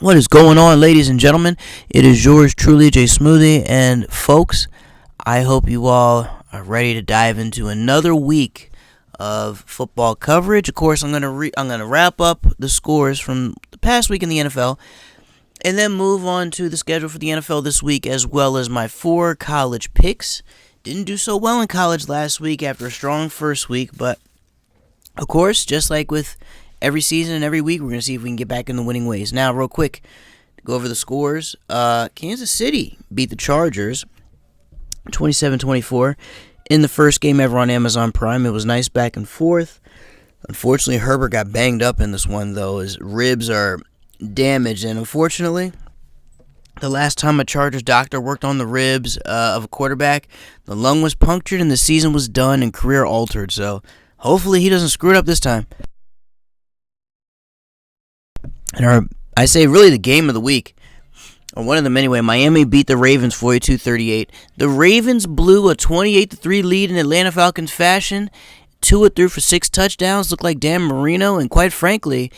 What is going on, ladies and gentlemen? It is yours truly, Jay Smoothie, and folks, I hope you all are ready to dive into another week of football coverage. Of course, I'm gonna wrap up the scores from the past week in the NFL, and then move on to the schedule for the NFL this week, as well as my 4 college picks. Didn't do so well in college last week after a strong first week, but of course, just like with every season and every week, we're going to see if we can get back in the winning ways. Now, real quick, to go over the scores. Kansas City beat the Chargers 27-24 in the first game ever on Amazon Prime. It was nice back and forth. Unfortunately, Herbert got banged up in this one, though. His ribs are damaged, and unfortunately, the last time a Chargers doctor worked on the ribs of a quarterback, the lung was punctured and the season was done and career altered. So hopefully he doesn't screw it up this time. And I say really the game of the week, or one of them anyway. Miami beat the Ravens 42-38. The Ravens blew a 28-3 lead in Atlanta Falcons fashion. Tua threw for 6 touchdowns, looked like Dan Marino, and quite frankly,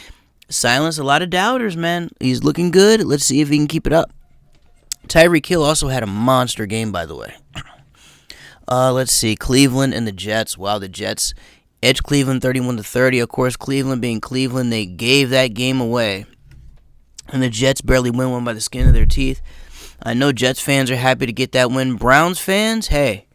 silenced a lot of doubters, man. He's looking good. Let's see if he can keep it up. Tyreek Hill also had a monster game, by the way. Let's see, Cleveland and the Jets. Wow, the Jets edged Cleveland 31-30. Of course, Cleveland being Cleveland, they gave that game away. And the Jets barely win one by the skin of their teeth. I know Jets fans are happy to get that win. Browns fans, hey,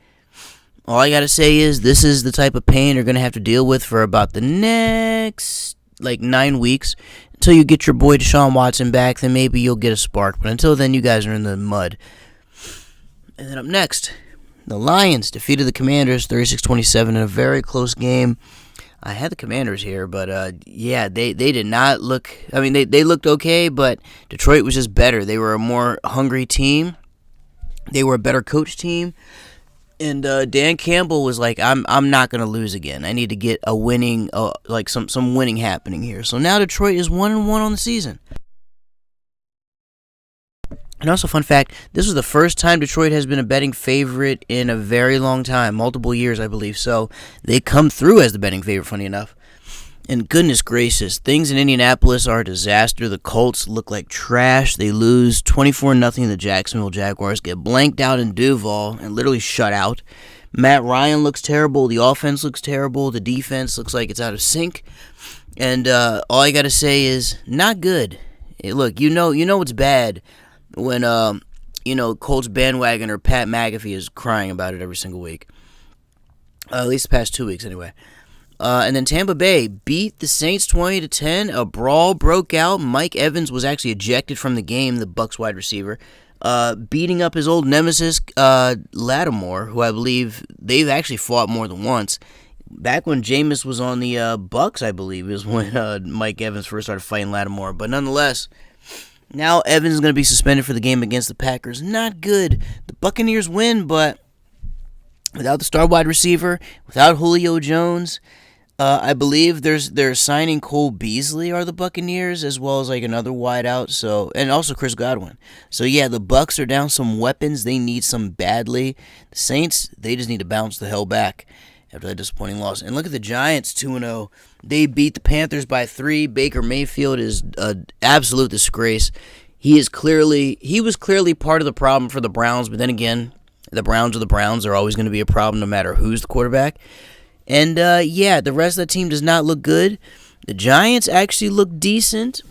all I got to say is this is the type of pain you're going to have to deal with for about the next, 9 weeks. Until you get your boy Deshaun Watson back, then maybe you'll get a spark. But until then, you guys are in the mud. And then up next, the Lions defeated the Commanders 36-27 in a very close game. I had the Commanders here, but they did not look. I mean, they looked okay, but Detroit was just better. They were a more hungry team. They were a better coach team. And Dan Campbell was like, I'm not going to lose again. I need to get a winning, some winning happening here. So now Detroit is 1-1 on the season. And also, fun fact, this was the first time Detroit has been a betting favorite in a very long time, multiple years, I believe. So they come through as the betting favorite, funny enough. And goodness gracious, things in Indianapolis are a disaster. The Colts look like trash. They lose 24-0 to the Jacksonville Jaguars, get blanked out in Duval and literally shut out. Matt Ryan looks terrible. The offense looks terrible. The defense looks like it's out of sync. And all I got to say is not good. Look, you know it's bad when Colts bandwagoner Pat McAfee is crying about it every single week. At least the past 2 weeks anyway. And then Tampa Bay beat the Saints 20-10. A brawl broke out. Mike Evans was actually ejected from the game, the Bucs wide receiver, beating up his old nemesis, Lattimore, who I believe they've actually fought more than once. Back when Jameis was on the Bucs, I believe, is when Mike Evans first started fighting Lattimore. But nonetheless, now Evans is going to be suspended for the game against the Packers. Not good. The Buccaneers win, but without the star wide receiver, without Julio Jones, I believe they're signing Cole Beasley, are the Buccaneers, as well as another wideout. So, and also Chris Godwin. So yeah, the Bucs are down some weapons. They need some badly. The Saints, they just need to bounce the hell back after that disappointing loss. And look at the Giants, 2-0. They beat the Panthers by 3. Baker Mayfield is an absolute disgrace. He was clearly part of the problem for the Browns, but then again, the Browns are the Browns. They're always going to be a problem no matter who's the quarterback. And, the rest of the team does not look good. The Giants actually look decent.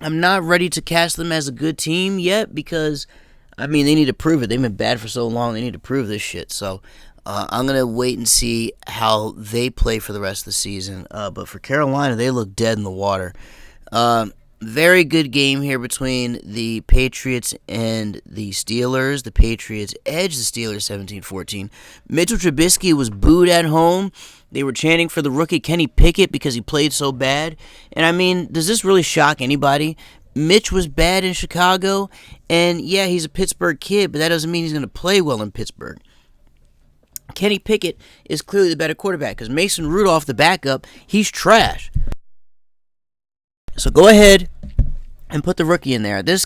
I'm not ready to cast them as a good team yet because, they need to prove it. They've been bad for so long. They need to prove this shit. So I'm going to wait and see how they play for the rest of the season. But for Carolina, they look dead in the water. Very good game here between the Patriots and the Steelers. The Patriots edged the Steelers 17-14. Mitchell Trubisky was booed at home. They were chanting for the rookie Kenny Pickett because he played so bad. And does this really shock anybody? Mitch was bad in Chicago, and yeah, he's a Pittsburgh kid, but that doesn't mean he's going to play well in Pittsburgh. Kenny Pickett is clearly the better quarterback because Mason Rudolph, the backup, he's trash. So go ahead and put the rookie in there. At this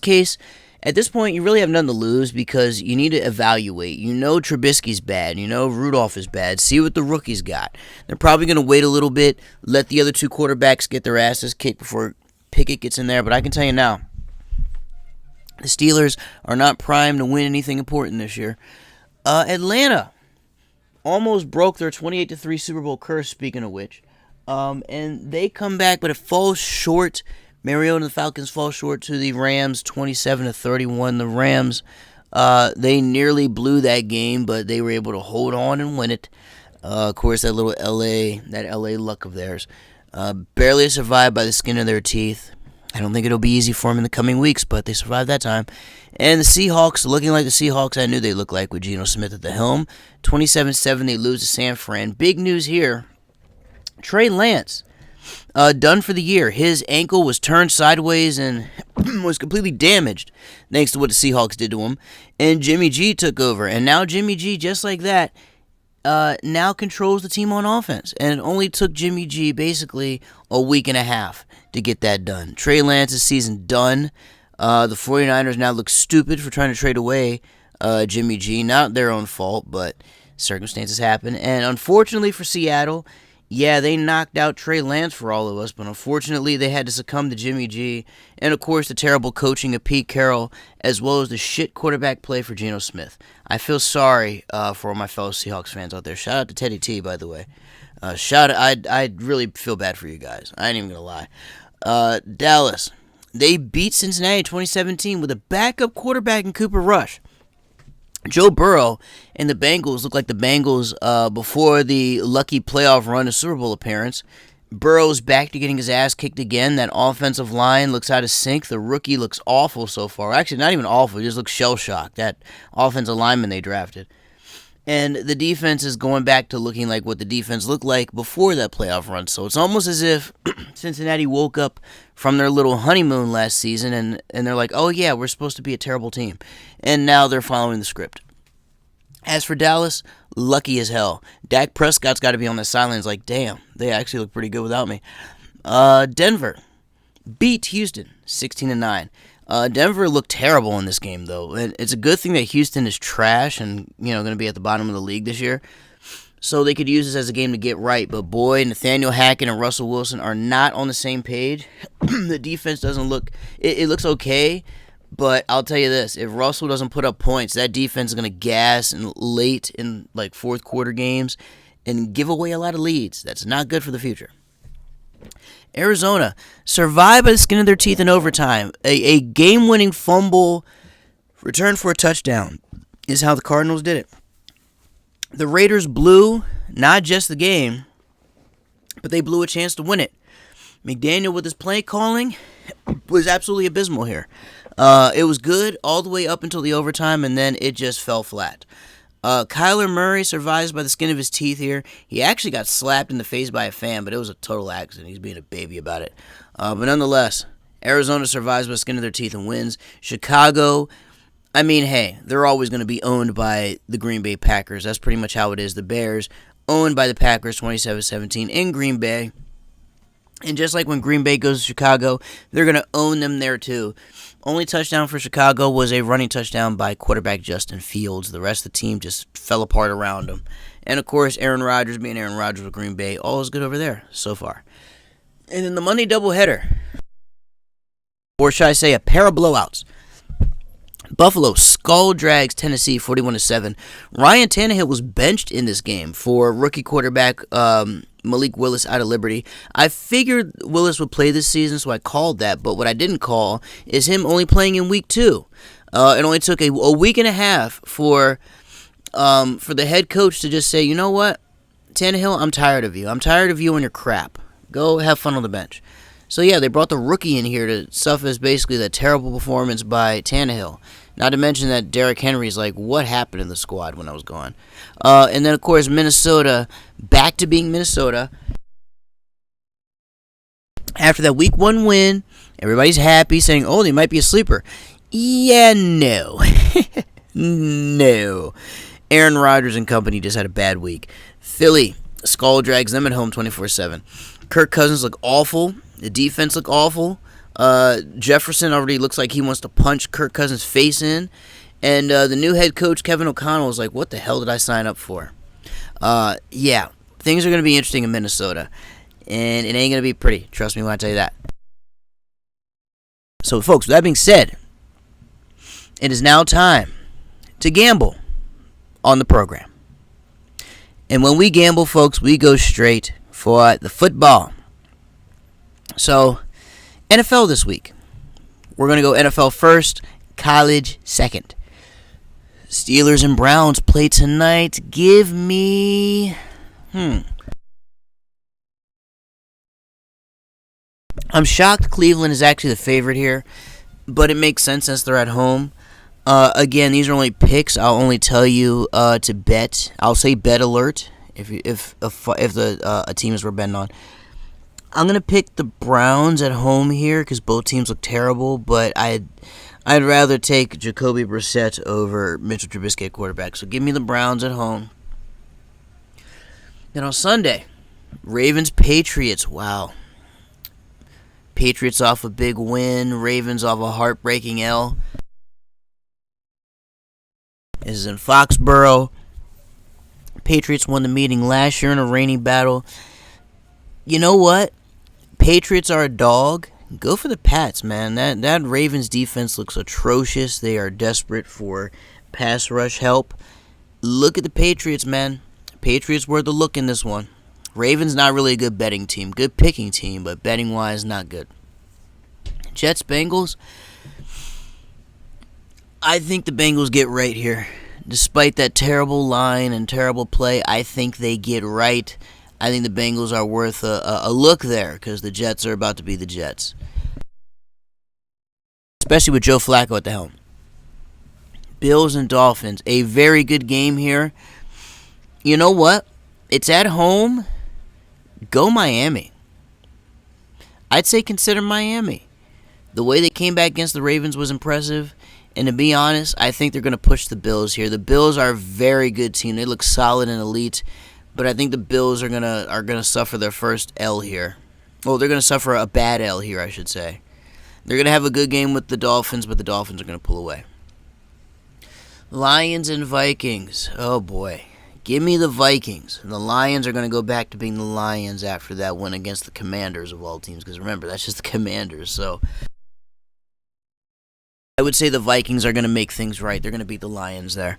point, you really have nothing to lose because you need to evaluate. You know Trubisky's bad. You know Rudolph is bad. See what the rookie's got. They're probably going to wait a little bit, let the other two quarterbacks get their asses kicked before Pickett gets in there. But I can tell you now, The Steelers are not primed to win anything important this year. Atlanta almost broke their 28-3 Super Bowl curse, speaking of which. And they come back, but it falls short. Mariota and the Falcons fall short to the Rams, 27-31. The Rams, they nearly blew that game, but they were able to hold on and win it. Of course, that little LA luck of theirs. Barely survived by the skin of their teeth. I don't think it'll be easy for them in the coming weeks, but they survived that time. And the Seahawks, looking like the Seahawks I knew they looked like with Geno Smith at the helm. 27-7, they lose to San Fran. Big news here. Trey Lance, done for the year. His ankle was turned sideways and was completely damaged, thanks to what the Seahawks did to him. And Jimmy G took over. And now Jimmy G, just like that, now controls the team on offense. And it only took Jimmy G basically a week and a half to get that done. Trey Lance's season done. The 49ers now look stupid for trying to trade away Jimmy G. Not their own fault, but circumstances happen. And unfortunately for Seattle, yeah, they knocked out Trey Lance for all of us, but unfortunately they had to succumb to Jimmy G. And, of course, the terrible coaching of Pete Carroll, as well as the shit quarterback play for Geno Smith. I feel sorry for all my fellow Seahawks fans out there. Shout out to Teddy T, by the way. I really feel bad for you guys. I ain't even going to lie. Dallas, they beat Cincinnati 2017 with a backup quarterback in Cooper Rush. Joe Burrow and the Bengals look like the Bengals before the lucky playoff run to Super Bowl appearance. Burrow's back to getting his ass kicked again. That offensive line looks out of sync. The rookie looks awful so far. Actually, not even awful. He just looks shell-shocked. That offensive lineman they drafted. And the defense is going back to looking like what the defense looked like before that playoff run. So it's almost as if Cincinnati woke up from their little honeymoon last season and they're like, oh yeah, we're supposed to be a terrible team. And now they're following the script. As for Dallas, lucky as hell. Dak Prescott's got to be on the sidelines like, damn, they actually look pretty good without me. Denver beat Houston 16-9. Denver looked terrible in this game, though. And it's a good thing that Houston is trash and, going to be at the bottom of the league this year. So they could use this as a game to get right. But, boy, Nathaniel Hackett and Russell Wilson are not on the same page. The defense doesn't look – it looks okay. But I'll tell you this. If Russell doesn't put up points, that defense is going to gas late in, fourth quarter games and give away a lot of leads. That's not good for the future. Arizona survived by the skin of their teeth in overtime. A game-winning fumble return for a touchdown is how the Cardinals did it. The Raiders blew not just the game, but they blew a chance to win it. McDaniel with his play calling was absolutely abysmal here. It was good all the way up until the overtime, and then it just fell flat. Kyler Murray survives by the skin of his teeth here. He actually got slapped in the face by a fan, but it was a total accident. He's being a baby about it. But nonetheless, Arizona survives by the skin of their teeth and wins. Chicago, hey, they're always going to be owned by the Green Bay Packers. That's pretty much how it is. The Bears owned by the Packers 27-17 in Green Bay. And just like when Green Bay goes to Chicago, they're going to own them there too. Only touchdown for Chicago was a running touchdown by quarterback Justin Fields. The rest of the team just fell apart around him. And, of course, Aaron Rodgers being Aaron Rodgers with Green Bay, all is good over there so far. And then the Monday doubleheader, or should I say a pair of blowouts. Buffalo skull drags Tennessee 41-7. Ryan Tannehill was benched in this game for rookie quarterback Malik Willis out of Liberty. I figured Willis would play this season, so I called that. But what I didn't call is him only playing in week 2. It only took a week and a half for the head coach to just say, you know what, Tannehill, I'm tired of you. I'm tired of you and your crap. Go have fun on the bench. So, yeah, they brought the rookie in here to suffice basically the terrible performance by Tannehill. Not to mention that Derrick Henry's like, what happened in the squad when I was gone? And then, of course, Minnesota, back to being Minnesota. After that week 1 win, everybody's happy, saying, oh, they might be a sleeper. Yeah, no. No. Aaron Rodgers and company just had a bad week. Philly, skull drags them at home 24-7. Kirk Cousins look awful. The defense look awful. Jefferson already looks like he wants to punch Kirk Cousins' face in. And the new head coach, Kevin O'Connell, is like, what the hell did I sign up for? Yeah, things are going to be interesting in Minnesota. And it ain't going to be pretty. Trust me when I tell you that. So, folks, with that being said, It is now time to gamble on the program. And when we gamble, folks, we go straight for the football. So, NFL this week. We're going to go NFL first, college second. Steelers and Browns play tonight. Give me... I'm shocked Cleveland is actually the favorite here, but it makes sense since they're at home. Again, these are only picks. I'll only tell you to bet. I'll say bet alert if the teams we're betting on. I'm gonna pick the Browns at home here because both teams look terrible, but I'd rather take Jacoby Brissett over Mitchell Trubisky at quarterback. So give me the Browns at home. Then on Sunday, Ravens Patriots. Wow. Patriots off a big win. Ravens off a heartbreaking L. This is in Foxborough. Patriots won the meeting last year in a rainy battle. You know what? Patriots are a dog. Go for the Pats, man. That Ravens defense looks atrocious. They are desperate for pass rush help. Look at the Patriots, man. Patriots worth a look in this one. Ravens not really a good betting team. Good picking team, but betting-wise, not good. Jets, Bengals. I think the Bengals get right here. Despite that terrible line and terrible play, I think they get right. I think the Bengals are worth a look there because the Jets are about to be the Jets. Especially with Joe Flacco at the helm. Bills and Dolphins. A very good game here. You know what? It's at home. Go Miami. I'd say consider Miami. The way they came back against the Ravens was impressive. And to be honest, I think they're going to push the Bills here. The Bills are a very good team. They look solid and elite. But I think the Bills are gonna suffer their first L here. Well, they're going to suffer a bad L here, I should say. They're going to have a good game with the Dolphins, but the Dolphins are going to pull away. Lions and Vikings. Oh, boy. Give me the Vikings. The Lions are going to go back to being the Lions after that win against the Commanders of all teams. Because remember, that's just the Commanders. So I would say the Vikings are going to make things right. They're going to beat the Lions there.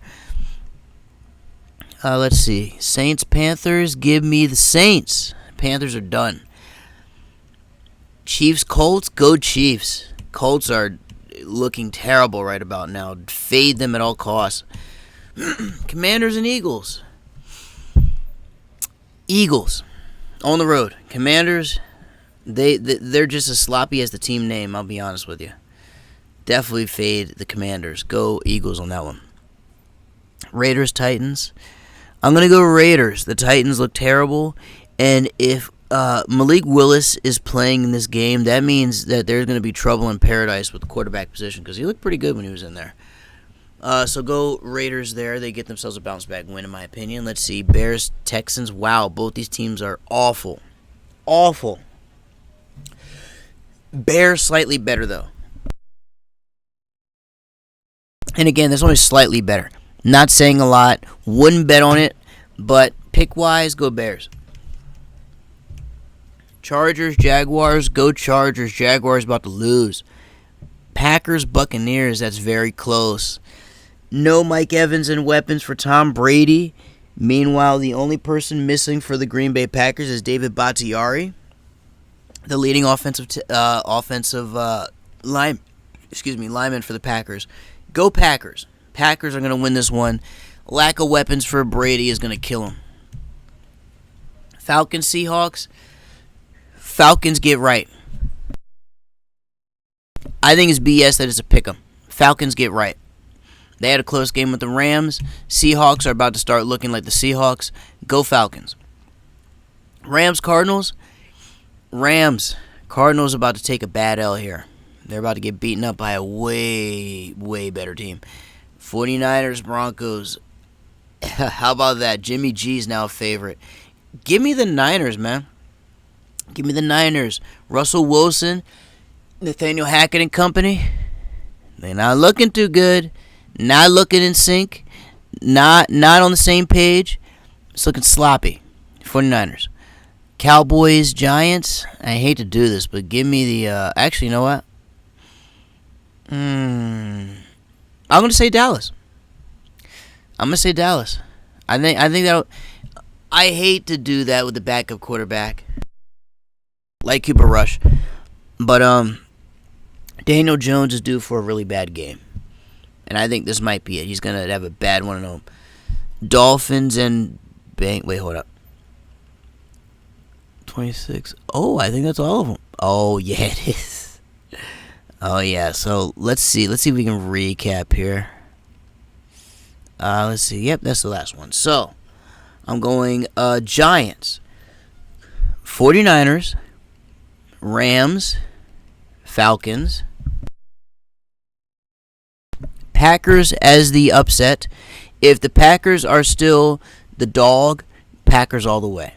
Let's see. Saints, Panthers. Give me the Saints. Panthers are done. Chiefs, Colts. Go Chiefs. Colts are looking terrible right about now. Fade them at all costs. Commanders and Eagles. Eagles on the road. Commanders, they're just as sloppy as the team name, I'll be honest with you. Definitely fade the Commanders. Go Eagles on that one. Raiders, Titans. I'm going to go Raiders. The Titans look terrible, and if Malik Willis is playing in this game, that means that there's going to be trouble in paradise with the quarterback position because he looked pretty good when he was in there. So go Raiders there. They get themselves a bounce-back win, in my opinion. Let's see. Bears, Texans. Wow, both these teams are awful. Awful. Bears slightly better, though. And again, this one is slightly better. Not saying a lot. Wouldn't bet on it. But pick-wise, go Bears. Chargers, Jaguars. Go Chargers. Jaguars about to lose. Packers, Buccaneers. That's very close. No Mike Evans and weapons for Tom Brady. Meanwhile, the only person missing for the Green Bay Packers is David Bakhtiari, the leading lineman for the Packers. Go Packers. Packers are going to win this one. Lack of weapons for Brady is going to kill him. Falcons, Seahawks. Falcons get right. I think it's BS that it's a pick 'em. Falcons get right. They had a close game with the Rams. Seahawks are about to start looking like the Seahawks. Go Falcons. Rams, Cardinals. Rams. Cardinals about to take a bad L here. They're about to get beaten up by a way, way better team. 49ers, Broncos. How about that? Jimmy G's now a favorite. Give me the Niners, man. Give me the Niners. Russell Wilson, Nathaniel Hackett and company. They're not looking too good. Not looking in sync. Not on the same page. It's looking sloppy. 49ers. Cowboys, Giants. I hate to do this, but give me the... actually, you know what? I'm I'm gonna say Dallas. I'm gonna say Dallas. I think that I hate to do that with the backup quarterback like Cooper Rush, but Daniel Jones is due for a really bad game, and I think this might be it. He's gonna have a bad one at home. Dolphins and wait, hold up. 26. Oh, I think that's all of them. Oh yeah, it is. Oh yeah. So let's see. Let's see if we can recap here. Let's see. Yep, that's the last one. So I'm going Giants, 49ers, Rams, Falcons, Packers as the upset. If the Packers are still the dog, Packers all the way.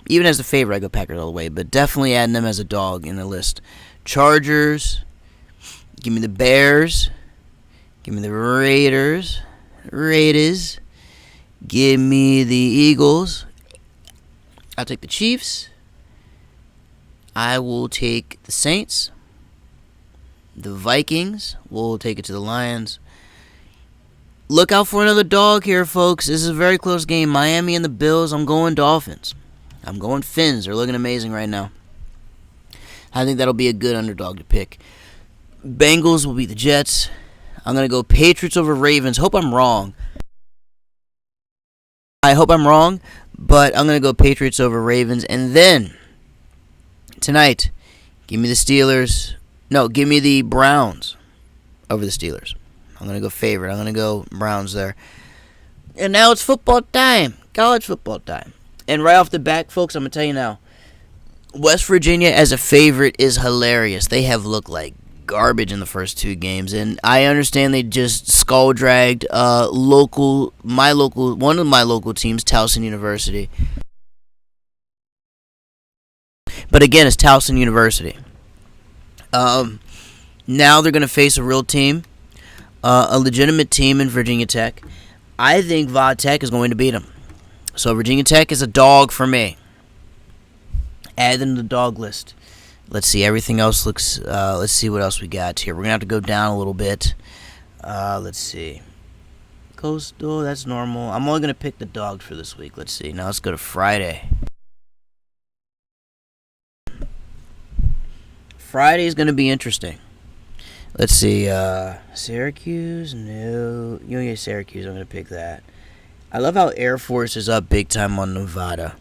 Even as the favorite, I go Packers all the way, but definitely adding them as a dog in the list. Chargers, give me the Bears, give me the Raiders, give me the Eagles. I'll take the Chiefs. I will take the Saints. The Vikings. We'll take it to the Lions. Look out for another dog here, folks. This is a very close game. Miami and the Bills. I'm going Dolphins. I'm going Fins. They're looking amazing right now. I think that'll be a good underdog to pick. Bengals will beat the Jets. I'm going to go Patriots over Ravens. Hope I'm wrong. I hope I'm wrong, but I'm going to go Patriots over Ravens. And then, tonight, give me the Steelers. No, give me the Browns over the Steelers. I'm going to go favorite. I'm going to go Browns there. And now it's football time. College football time. And right off the bat, folks, I'm going to tell you now, West Virginia as a favorite is hilarious. They have looked like garbage in the first two games, and I understand they just skull dragged one of my local teams, Towson University. But again, it's Towson University. Now they're going to face a real team, a legitimate team in Virginia Tech. I think Va Tech is going to beat them. So Virginia Tech is a dog for me. Add them to the dog list. Let's see. Everything else looks... let's see what else we got here. We're going to have to go down a little bit. Let's see. Coastal, that's normal. I'm only going to pick the dogs for this week. Let's see. Now let's go to Friday. Friday is going to be interesting. Let's see. Syracuse? No. You get Syracuse. I'm going to pick that. I love how Air Force is up big time on Nevada.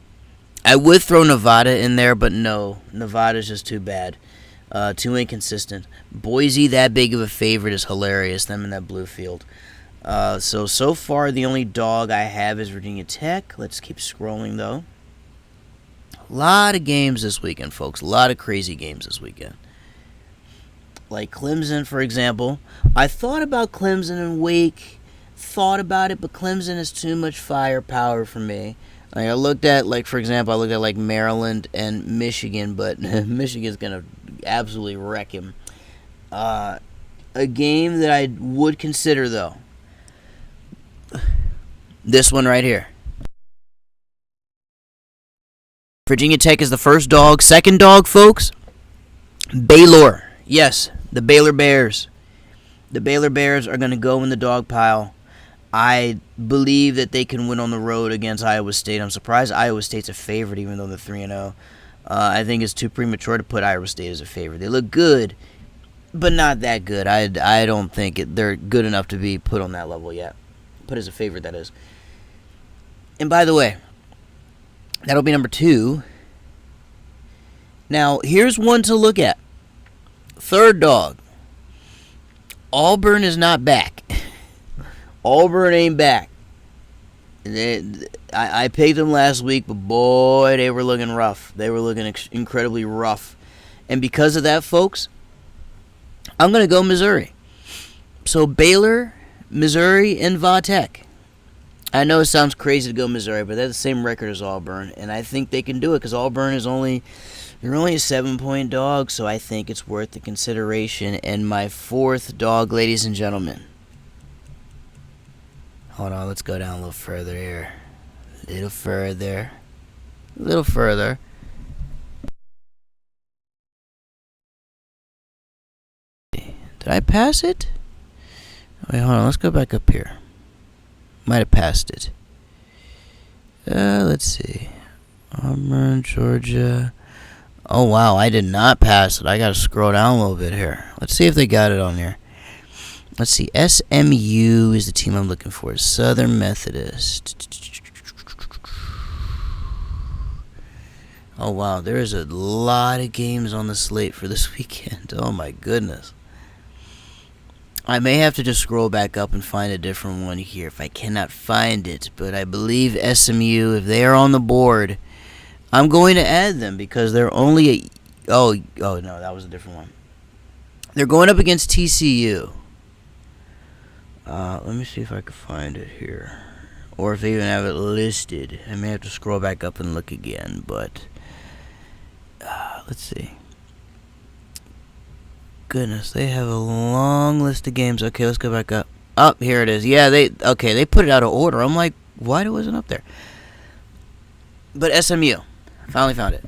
I would throw Nevada in there, but no. Nevada's just too bad. Too inconsistent. Boise, that big of a favorite, is hilarious. Them in that blue field. So far, the only dog I have is Virginia Tech. Let's keep scrolling, though. A lot of games this weekend, folks. A lot of crazy games this weekend. Like Clemson, for example. I thought about Clemson and Wake. Thought about it, but Clemson is too much firepower for me. Like I looked at, for example, Maryland and Michigan, but Michigan's going to absolutely wreck him. A game that I would consider, though. This one right here. Virginia Tech is the first dog. Second dog, folks, Baylor. Yes, the Baylor Bears. The Baylor Bears are going to go in the dog pile. I believe that they can win on the road against Iowa State. I'm surprised Iowa State's a favorite, even though they're 3-0. I think it's too premature to put Iowa State as a favorite. They look good, but not that good. I don't think they're good enough to be put on that level yet. Put as a favorite, that is. And by the way, that'll be number 2. Now, here's one to look at. Third dog. Auburn is not back. Auburn ain't back. I picked them last week, but boy, they were looking rough. They were looking incredibly rough. And because of that, folks, I'm going to go Missouri. So Baylor, Missouri, and Va Tech. I know it sounds crazy to go Missouri, but they're the same record as Auburn, and I think they can do it because Auburn is only a 7-point dog, so I think it's worth the consideration. And my fourth dog, ladies and gentlemen. Hold on, let's go down a little further here. A little further. Did I pass it? Wait, hold on. Let's go back up here. Might have passed it. Let's see. Auburn, Georgia. Oh, wow. I did not pass it. I got to scroll down a little bit here. Let's see if they got it on here. Let's see. SMU is the team I'm looking for. Southern Methodist. Oh, wow. There is a lot of games on the slate for this weekend. Oh, my goodness. I may have to just scroll back up and find a different one here if I cannot find it. But I believe SMU, if they are on the board, I'm going to add them because they're only a... Oh, no, that was a different one. They're going up against TCU. Let me see if I can find it here. Or if they even have it listed. I may have to scroll back up and look again, but... let's see. Goodness, they have a long list of games. Okay, let's go back up. Oh, here it is. Yeah, they put it out of order. I'm like, why it wasn't up there? But SMU, finally found it.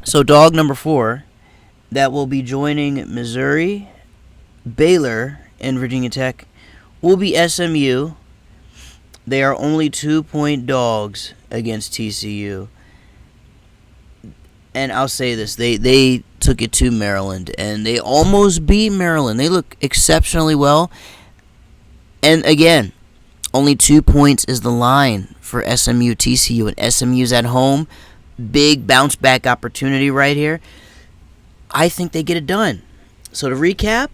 So dog number 4, that will be joining Missouri, Baylor, and Virginia Tech, will be SMU. They are only 2-point dogs against TCU. And I'll say this, they took it to Maryland, and they almost beat Maryland. They look exceptionally well. And again, only 2 points is the line for SMU, TCU, and SMU's at home. Big bounce-back opportunity right here. I think they get it done. So to recap,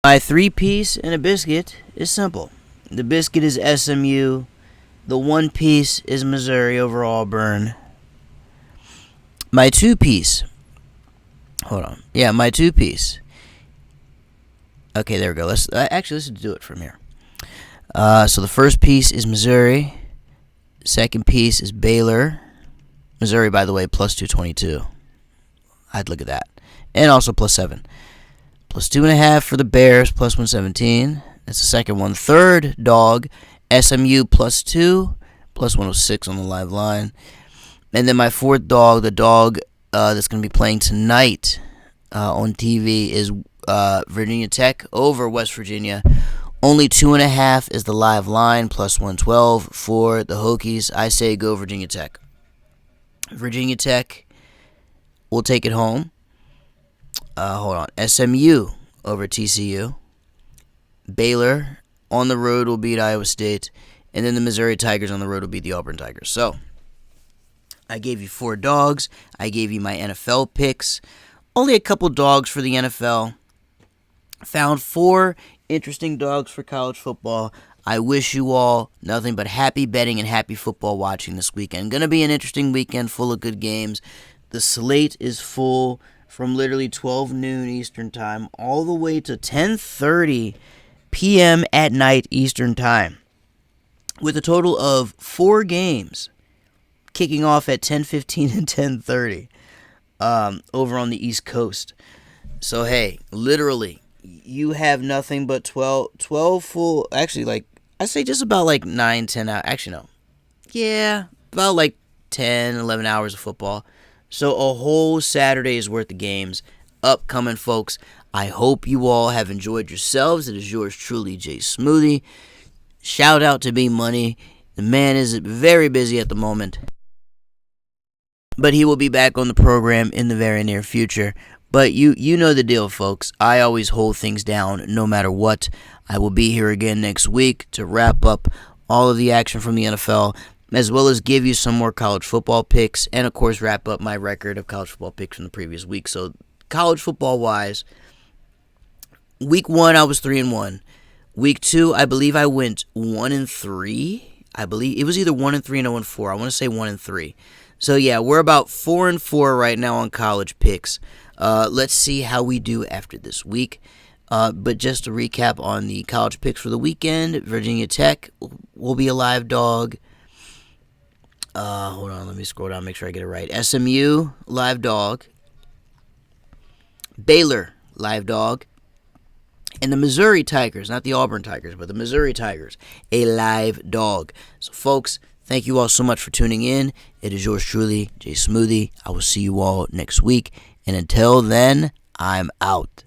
my 3-piece and a biscuit is simple. The biscuit is SMU. The 1-piece is Missouri over Auburn. My 2-piece. Hold on. Yeah, my 2-piece. Okay, there we go. Let's do it from here. So the first piece is Missouri. Second piece is Baylor. Missouri, by the way, plus 222. I'd look at that. And also plus 7. Plus 2.5 for the Bears, plus 117. That's the second one. Third dog, SMU plus 2, plus 106 on the live line. And then my fourth dog, the dog that's going to be playing tonight on TV, is Virginia Tech over West Virginia. Only 2.5 is the live line, plus 112 for the Hokies. I say go Virginia Tech. Virginia Tech will take it home. Hold on. SMU over TCU. Baylor on the road will beat Iowa State. And then the Missouri Tigers on the road will beat the Auburn Tigers. So, I gave you 4 dogs. I gave you my NFL picks. Only a couple dogs for the NFL. Found 4 interesting dogs for college football. I wish you all nothing but happy betting and happy football watching this weekend. Going to be an interesting weekend full of good games. The slate is full from literally 12 noon Eastern Time all the way to 10:30 p.m. at night Eastern Time, with a total of 4 games kicking off at 10:15 and 10:30 over on the East Coast. So, hey, literally, you have nothing but 12 full, actually, like, I say just about like 9, 10 hours. Actually, no. Yeah, about like 10, 11 hours of football. So a whole Saturday's worth of games upcoming, folks. I hope you all have enjoyed yourselves. It is yours truly, Jay Smoothie. Shout out to B Money. The man is very busy at the moment, but he will be back on the program in the very near future. But you know the deal, folks. I always hold things down no matter what. I will be here again next week to wrap up all of the action from the NFL, as well as give you some more college football picks, and of course wrap up my record of college football picks from the previous week. So college football wise, week 1 I was 3-1. Week 2 I believe I went 1-3. I believe it was either 1-3 and 0-4. I want to say 1-3. So yeah, we're about 4-4 right now on college picks. Let's see how we do after this week. But just to recap on the college picks for the weekend, Virginia Tech will be a live dog. Hold on, let me scroll down, make sure I get it right. SMU, live dog. Baylor, live dog. And the Missouri Tigers, not the Auburn Tigers, but the Missouri Tigers, a live dog. So, folks, thank you all so much for tuning in. It is yours truly, Jay Smoothie. I will see you all next week. And until then, I'm out.